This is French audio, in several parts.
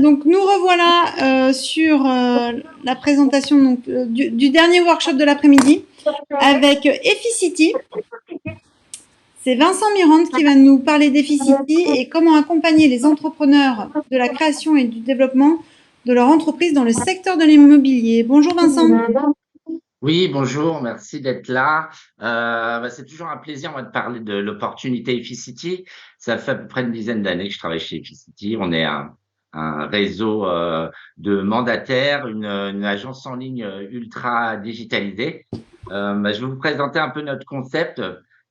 Donc nous revoilà sur la présentation du dernier workshop de l'après-midi avec Efficity. C'est Vincent Mirande qui va nous parler d'Efficity et comment accompagner les entrepreneurs de la création et du développement de leur entreprise dans le secteur de l'immobilier. Bonjour Vincent. Oui, bonjour, merci d'être là. C'est toujours un plaisir, moi, de parler de l'opportunité Efficity. Ça fait à peu près une dizaine d'années que je travaille chez Efficity. On est un réseau de mandataires, une agence en ligne ultra digitalisée. Je vais vous présenter un peu notre concept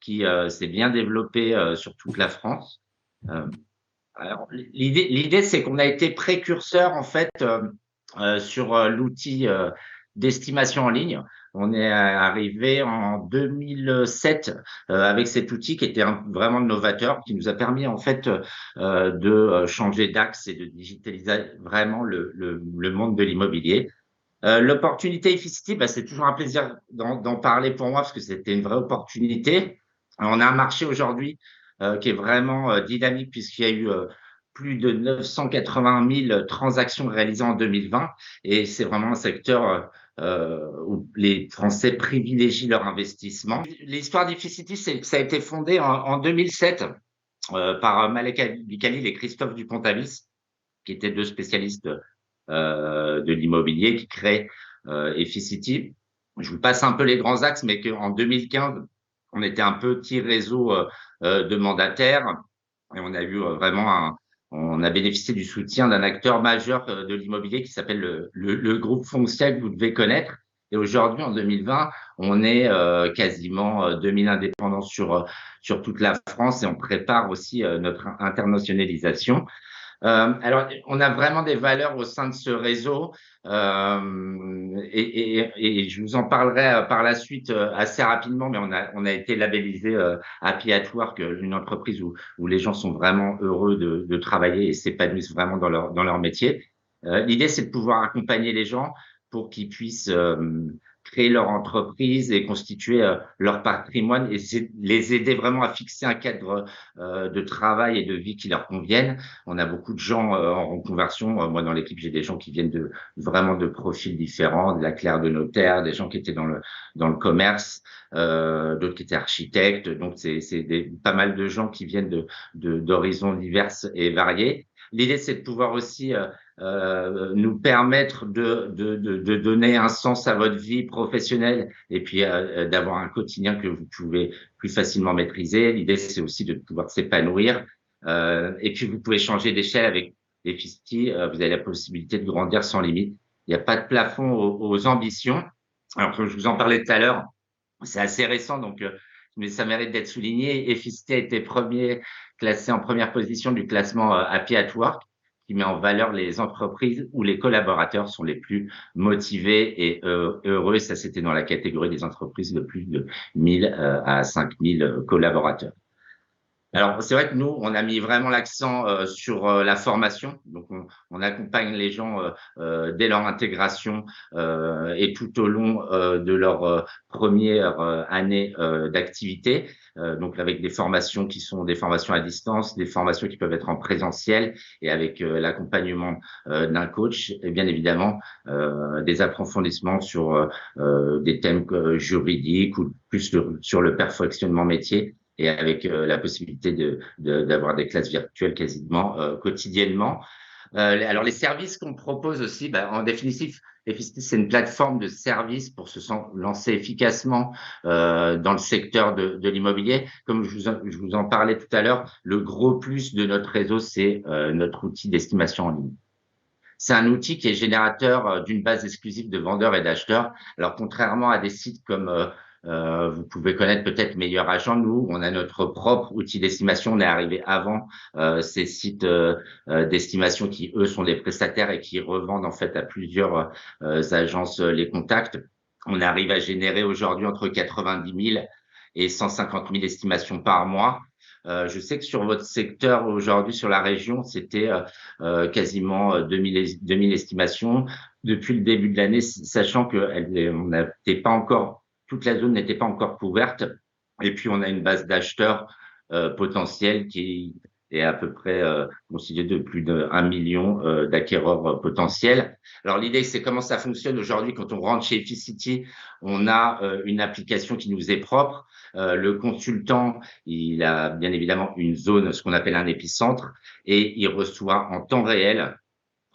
qui s'est bien développé sur toute la France. L'idée, c'est qu'on a été précurseur en fait sur l'outil d'estimation en ligne. On est arrivé en 2007 avec cet outil qui était vraiment novateur, qui nous a permis en fait de changer d'axe et de digitaliser vraiment le monde de l'immobilier. L'opportunité Efficity, c'est toujours un plaisir d'en parler pour moi parce que c'était une vraie opportunité. On a un marché aujourd'hui qui est vraiment dynamique puisqu'il y a eu plus de 980 000 transactions réalisées en 2020 et c'est vraiment un secteur où les Français privilégient leur investissement. L'histoire d'Efficity, ça a été fondé en 2007 par Malek Abikhalil et Christophe Dupont-Avis, qui étaient deux spécialistes de l'immobilier qui créent Efficity. Je vous passe un peu les grands axes, mais qu'en 2015, on était un petit réseau de mandataires et on a eu on a bénéficié du soutien d'un acteur majeur de l'immobilier qui s'appelle le groupe Foncia, que vous devez connaître. Et aujourd'hui, en 2020, on est quasiment 2000 indépendants sur toute la France et on prépare aussi notre internationalisation. Alors, on a vraiment des valeurs au sein de ce réseau et je vous en parlerai par la suite assez rapidement, mais on a été labellisé Happy at Work, une entreprise où les gens sont vraiment heureux de travailler et s'épanouissent vraiment dans leur métier. L'idée, c'est de pouvoir accompagner les gens pour qu'ils puissent créer leur entreprise et constituer leur patrimoine et les aider vraiment à fixer un cadre de travail et de vie qui leur conviennent. On a beaucoup de gens en reconversion. Moi, dans l'équipe, j'ai des gens qui viennent vraiment de profils différents, de la clerc de notaire, des gens qui étaient dans le commerce, d'autres qui étaient architectes. Donc, c'est pas mal de gens qui viennent d'horizons divers et variés. L'idée, c'est de pouvoir aussi nous permettre de donner un sens à votre vie professionnelle et puis d'avoir un quotidien que vous pouvez plus facilement maîtriser. L'idée, c'est aussi de pouvoir s'épanouir. Et puis, vous pouvez changer d'échelle avec Efficity. Vous avez la possibilité de grandir sans limite. Il n'y a pas de plafond aux ambitions. Alors, comme je vous en parlais tout à l'heure, c'est assez récent, donc mais ça mérite d'être souligné. Efficity a été classé en première position du classement Happy at Work, qui met en valeur les entreprises où les collaborateurs sont les plus motivés et heureux. Ça, c'était dans la catégorie des entreprises de plus de 1000 à 5000 collaborateurs. Alors, c'est vrai que nous, on a mis vraiment l'accent sur la formation. Donc, on accompagne les gens dès leur intégration et tout au long de leur première année d'activité. Donc, avec des formations qui sont des formations à distance, des formations qui peuvent être en présentiel et avec l'accompagnement d'un coach et bien évidemment des approfondissements sur des thèmes juridiques ou plus sur le perfectionnement métier et avec la possibilité d'avoir des classes virtuelles quasiment quotidiennement. Alors, les services qu'on propose aussi, en définitive, Efficity, c'est une plateforme de services pour se lancer efficacement dans le secteur de l'immobilier. Comme je vous en parlais tout à l'heure, le gros plus de notre réseau, c'est notre outil d'estimation en ligne. C'est un outil qui est générateur d'une base exclusive de vendeurs et d'acheteurs. Alors, contrairement à des sites comme vous pouvez connaître peut-être Meilleur Agent, nous, on a notre propre outil d'estimation. On est arrivé avant ces sites d'estimation qui, eux, sont des prestataires et qui revendent en fait à plusieurs agences les contacts. On arrive à générer aujourd'hui entre 90 000 et 150 000 estimations par mois. Je sais que sur votre secteur aujourd'hui, sur la région, c'était quasiment 2000 estimations depuis le début de l'année, sachant que on n'était pas encore, toute la zone n'était pas encore couverte. Et puis, on a une base d'acheteurs potentiels qui et à peu près constitué de plus d'1 million d'acquéreurs potentiels. Alors l'idée, c'est comment ça fonctionne aujourd'hui quand on rentre chez Efficity. On a une application qui nous est propre. Le consultant, il a bien évidemment une zone, ce qu'on appelle un épicentre, et il reçoit en temps réel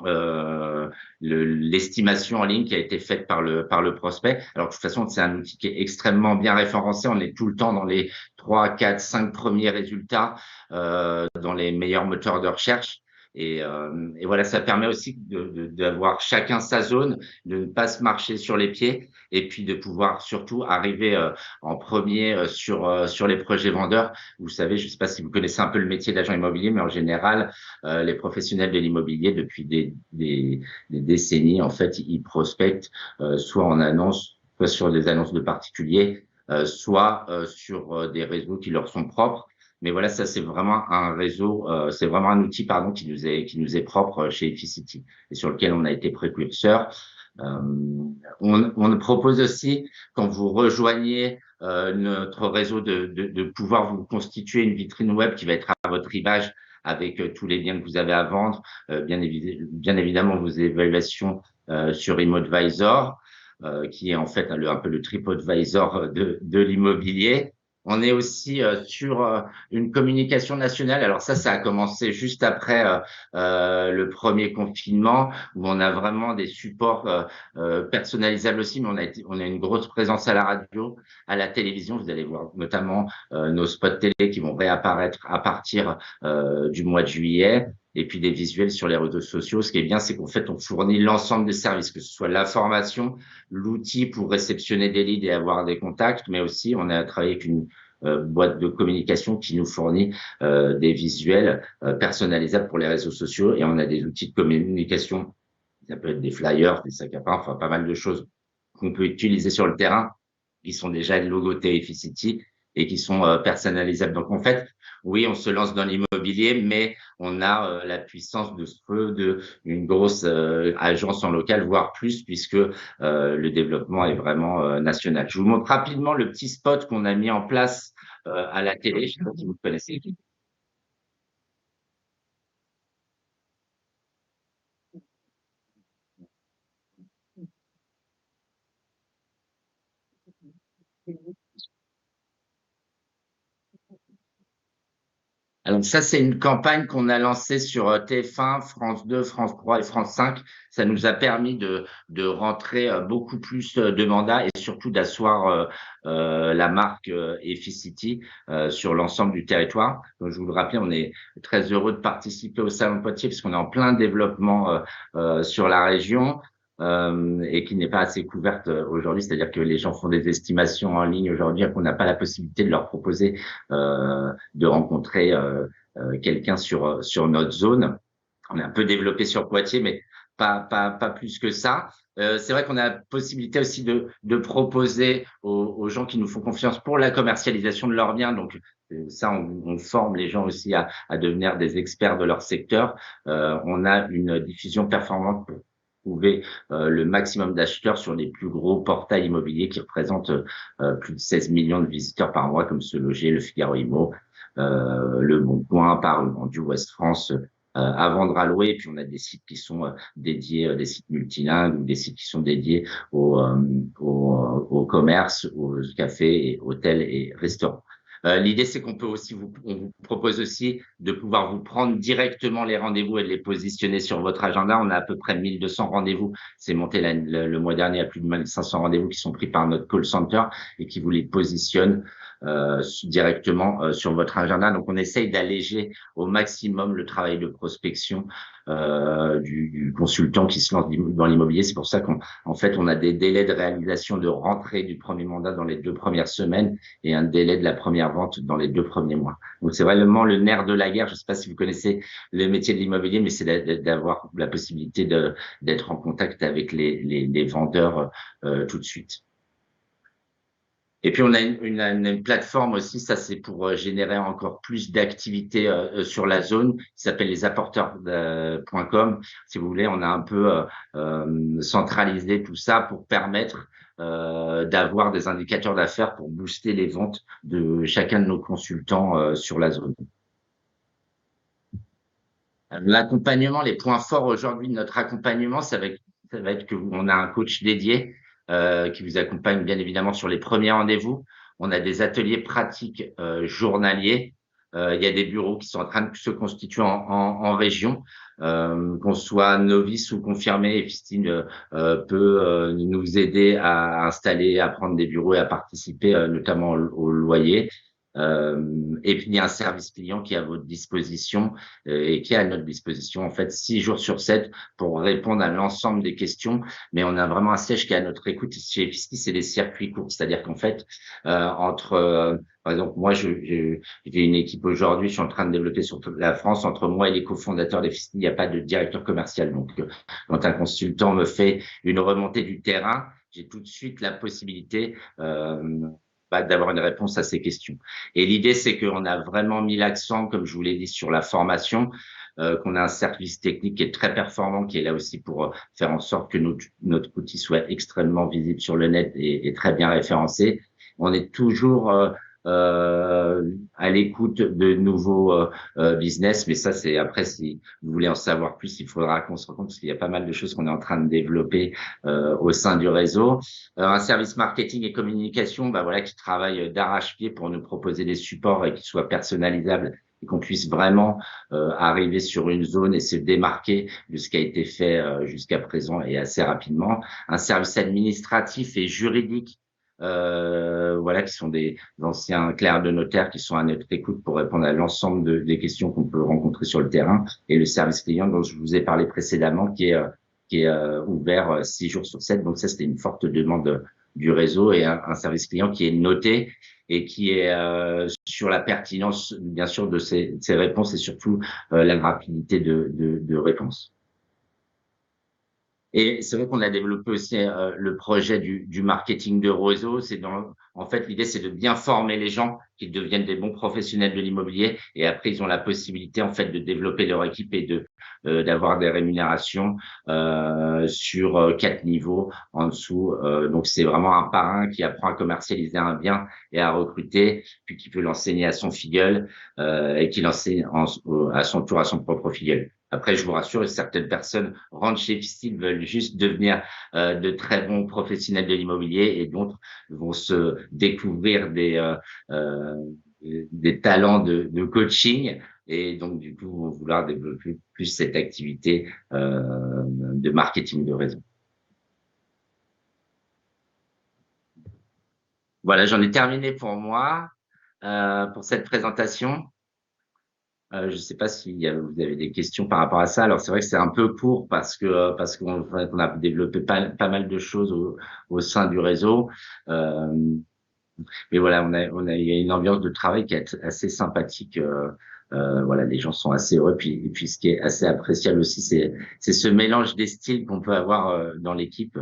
euh, l'estimation en ligne qui a été faite par le prospect. Alors de toute façon, c'est un outil qui est extrêmement bien référencé. On est tout le temps dans les 3, 4, 5 premiers résultats dans les meilleurs moteurs de recherche. Et voilà, ça permet aussi d'avoir chacun sa zone, de ne pas se marcher sur les pieds, et puis de pouvoir surtout arriver en premier sur les projets vendeurs. Vous savez, je ne sais pas si vous connaissez un peu le métier d'agent immobilier, mais en général, les professionnels de l'immobilier, depuis des décennies, en fait, ils prospectent soit en annonce, soit sur des annonces de particuliers, soit sur des réseaux qui leur sont propres. Mais voilà, ça c'est vraiment un réseau, c'est vraiment un outil, pardon, qui nous est propre chez Efficity et sur lequel on a été précurseur. Euh, on propose aussi, quand vous rejoignez notre réseau, de pouvoir vous constituer une vitrine web qui va être à votre image, avec tous les biens que vous avez à vendre, bien évidemment vos évaluations sur ImmoAdvisor, qui est en fait un peu le TripAdvisor de l'immobilier. On est aussi sur une communication nationale. Alors ça a commencé juste après le premier confinement, où on a vraiment des supports personnalisables aussi, mais on a une grosse présence à la radio, à la télévision. Vous allez voir notamment nos spots télé qui vont réapparaître à partir du mois de juillet, et puis des visuels sur les réseaux sociaux. Ce qui est bien, c'est qu'en fait, on fournit l'ensemble des services, que ce soit l'information, l'outil pour réceptionner des leads et avoir des contacts, mais aussi on a travaillé avec une boîte de communication qui nous fournit des visuels personnalisables pour les réseaux sociaux, et on a des outils de communication, ça peut être des flyers, des sacs à pain, enfin pas mal de choses qu'on peut utiliser sur le terrain, qui sont déjà logotés Efficity et qui sont personnalisables. Donc en fait, oui, on se lance dans l'immobilier, mais on a la puissance de feu de une grosse agence en local, voire plus, puisque le développement est vraiment national. Je vous montre rapidement le petit spot qu'on a mis en place à la télé. Je ne sais pas si vous le connaissez. Alors ça, c'est une campagne qu'on a lancée sur TF1, France 2, France 3 et France 5. Ça nous a permis de rentrer beaucoup plus de mandats, et surtout d'asseoir la marque Efficity sur l'ensemble du territoire. Donc, je vous le rappelle, on est très heureux de participer au Salon de Poitiers, parce qu'on est en plein développement sur la région. Et qui n'est pas assez couverte aujourd'hui, c'est-à-dire que les gens font des estimations en ligne aujourd'hui, et qu'on n'a pas la possibilité de leur proposer de rencontrer quelqu'un sur notre zone. On est un peu développé sur Poitiers, mais pas plus que ça. C'est vrai qu'on a la possibilité aussi de proposer aux gens qui nous font confiance pour la commercialisation de leurs biens. Donc ça, on forme les gens aussi à devenir des experts de leur secteur. On a une diffusion performante pour trouver le maximum d'acheteurs sur les plus gros portails immobiliers qui représentent plus de 16 millions de visiteurs par mois, comme Se Loger, Le Figaro Immo, Le Bon Coin, Paris Vendu, Ouest France, à vendre, à louer. Et puis on a des sites qui sont dédiés, des sites multilingues, ou des sites qui sont dédiés au commerce, aux cafés, et hôtels et restaurants. L'idée, c'est on vous propose aussi de pouvoir vous prendre directement les rendez-vous et de les positionner sur votre agenda. On a à peu près 1200 rendez-vous. C'est monté le mois dernier à plus de 1500 rendez-vous qui sont pris par notre call center, et qui vous les positionne directement sur votre agenda. Donc, on essaye d'alléger au maximum le travail de prospection du consultant qui se lance dans l'immobilier. C'est pour ça qu'en fait, on a des délais de réalisation de rentrée du premier mandat dans les 2 premières semaines, et un délai de la première vente dans les 2 premiers mois. Donc, c'est vraiment le nerf de la guerre. Je ne sais pas si vous connaissez le métier de l'immobilier, mais c'est d'avoir la possibilité d'être en contact avec les vendeurs tout de suite. Et puis on a une plateforme aussi, ça c'est pour générer encore plus d'activités sur la zone, qui s'appelle lesapporteurs.com. Si vous voulez, on a un peu centralisé tout ça pour permettre d'avoir des indicateurs d'affaires pour booster les ventes de chacun de nos consultants sur la zone. L'accompagnement, les points forts aujourd'hui de notre accompagnement, ça va être qu'on a un coach dédié qui vous accompagne bien évidemment sur les premiers rendez-vous. On a des ateliers pratiques journaliers. Il y a des bureaux qui sont en train de se constituer en région. Qu'on soit novice ou confirmé, Effistine peut nous aider à installer, à prendre des bureaux et à participer notamment au loyer. Et puis il y a un service client qui est à votre disposition et qui est à notre disposition en fait 6 jours sur 7 pour répondre à l'ensemble des questions. Mais on a vraiment un siège qui est à notre écoute. Chez Efisti, c'est des circuits courts, c'est-à-dire qu'en fait, par exemple, moi, j'ai une équipe aujourd'hui, je suis en train de développer sur toute la France. Entre moi et les cofondateurs d'Efisti, il n'y a pas de directeur commercial. Donc, quand un consultant me fait une remontée du terrain, j'ai tout de suite la possibilité d'avoir une réponse à ces questions. Et l'idée, c'est qu'on a vraiment mis l'accent, comme je vous l'ai dit, sur la formation, qu'on a un service technique qui est très performant, qui est là aussi pour faire en sorte que notre outil soit extrêmement visible sur le net et très bien référencé. On est toujours à l'écoute de nouveaux business, mais ça, c'est après, si vous voulez en savoir plus, il faudra qu'on se rende compte parce qu'il y a pas mal de choses qu'on est en train de développer au sein du réseau. Un service marketing et communication, bah voilà, qui travaille d'arrache-pied pour nous proposer des supports et qui soient personnalisables et qu'on puisse vraiment arriver sur une zone et se démarquer de ce qui a été fait jusqu'à présent et assez rapidement. Un service administratif et juridique, voilà, qui sont des anciens clercs de notaire qui sont à notre écoute pour répondre à l'ensemble des questions qu'on peut rencontrer sur le terrain. Et le service client dont je vous ai parlé précédemment, qui est ouvert 6 jours sur 7. Donc ça, c'était une forte demande du réseau et un service client qui est noté et qui est sur la pertinence, bien sûr, de ces réponses et surtout la rapidité de réponse. Et c'est vrai qu'on a développé aussi le projet du marketing de réseau. En fait, l'idée, c'est de bien former les gens, qu'ils deviennent des bons professionnels de l'immobilier. Et après, ils ont la possibilité, en fait, de développer leur équipe et d'avoir des rémunérations sur 4 niveaux en dessous. Donc, c'est vraiment un parrain qui apprend à commercialiser un bien et à recruter, puis qui peut l'enseigner à son filleul et qui l'enseigne à son tour à son propre filleul. Après, je vous rassure, certaines personnes rentrent chez Fistil, veulent juste devenir de très bons professionnels de l'immobilier et d'autres vont se découvrir des talents de coaching et donc du coup vont vouloir développer plus cette activité de marketing de réseau. Voilà, j'en ai terminé pour moi, pour cette présentation. Je ne sais pas si vous avez des questions par rapport à ça. Alors c'est vrai que c'est un peu court parce qu'on a développé pas mal de choses au sein du réseau. Euh, mais voilà, il y a une ambiance de travail qui est assez sympathique. Voilà, les gens sont assez heureux. Et puis ce qui est assez appréciable aussi, c'est ce mélange des styles qu'on peut avoir dans l'équipe.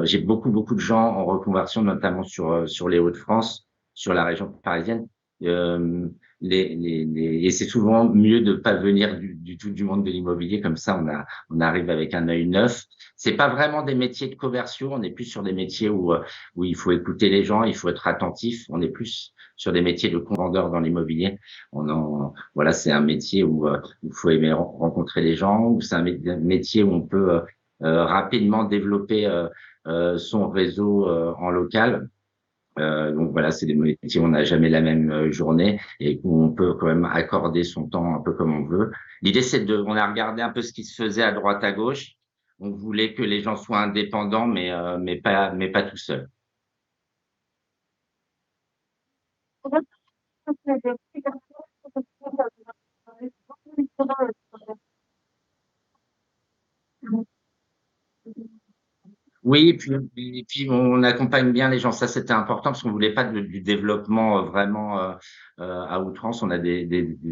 J'ai beaucoup de gens en reconversion, notamment sur les Hauts-de-France, sur la région parisienne. Euh, et c'est souvent mieux de pas venir du tout du monde de l'immobilier, comme ça on arrive avec un œil neuf. C'est pas vraiment des métiers de commerciaux, on est plus sur des métiers où il faut écouter les gens, il faut être attentif. On est plus sur des métiers de vendeur dans l'immobilier. Voilà, c'est un métier où il faut aimer rencontrer les gens, où c'est un métier où on peut rapidement développer son réseau en local. Donc voilà, c'est des métiers où on n'a jamais la même journée et où on peut quand même accorder son temps un peu comme on veut. L'idée, on a regardé un peu ce qui se faisait à droite à gauche. On voulait que les gens soient indépendants, mais pas tout seuls. Oui, et puis on accompagne bien les gens. Ça, c'était important parce qu'on voulait pas du développement vraiment à outrance. On a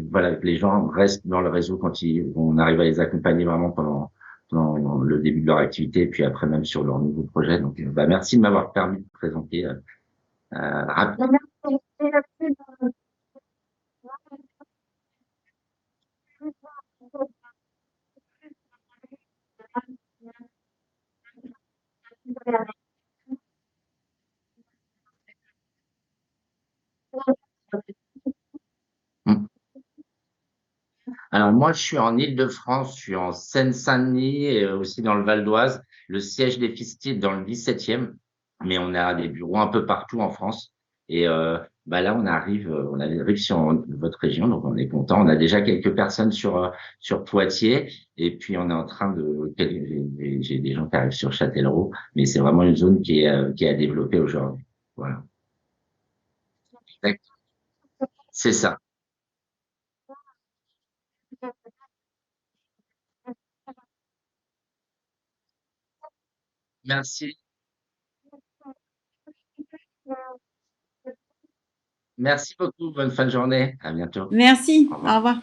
voilà, que les gens restent dans le réseau on arrive à les accompagner vraiment pendant le début de leur activité et puis après même sur leur nouveau projet. Donc, merci de m'avoir permis de présenter rapidement. Alors Moi, je suis en Île-de-France, je suis en Seine-Saint-Denis et aussi dans le Val d'Oise. Le siège d'Efficity est dans le 17e, mais on a des bureaux un peu partout en France et bah, là, on arrive sur votre région, donc on est content. On a déjà quelques personnes sur Poitiers et puis on est en train de j'ai des gens qui arrivent sur Châtellerault, mais c'est vraiment une zone qui est à développer aujourd'hui. Voilà. C'est ça. Merci. Merci beaucoup. Bonne fin de journée. À bientôt. Merci, Au au revoir. revoir.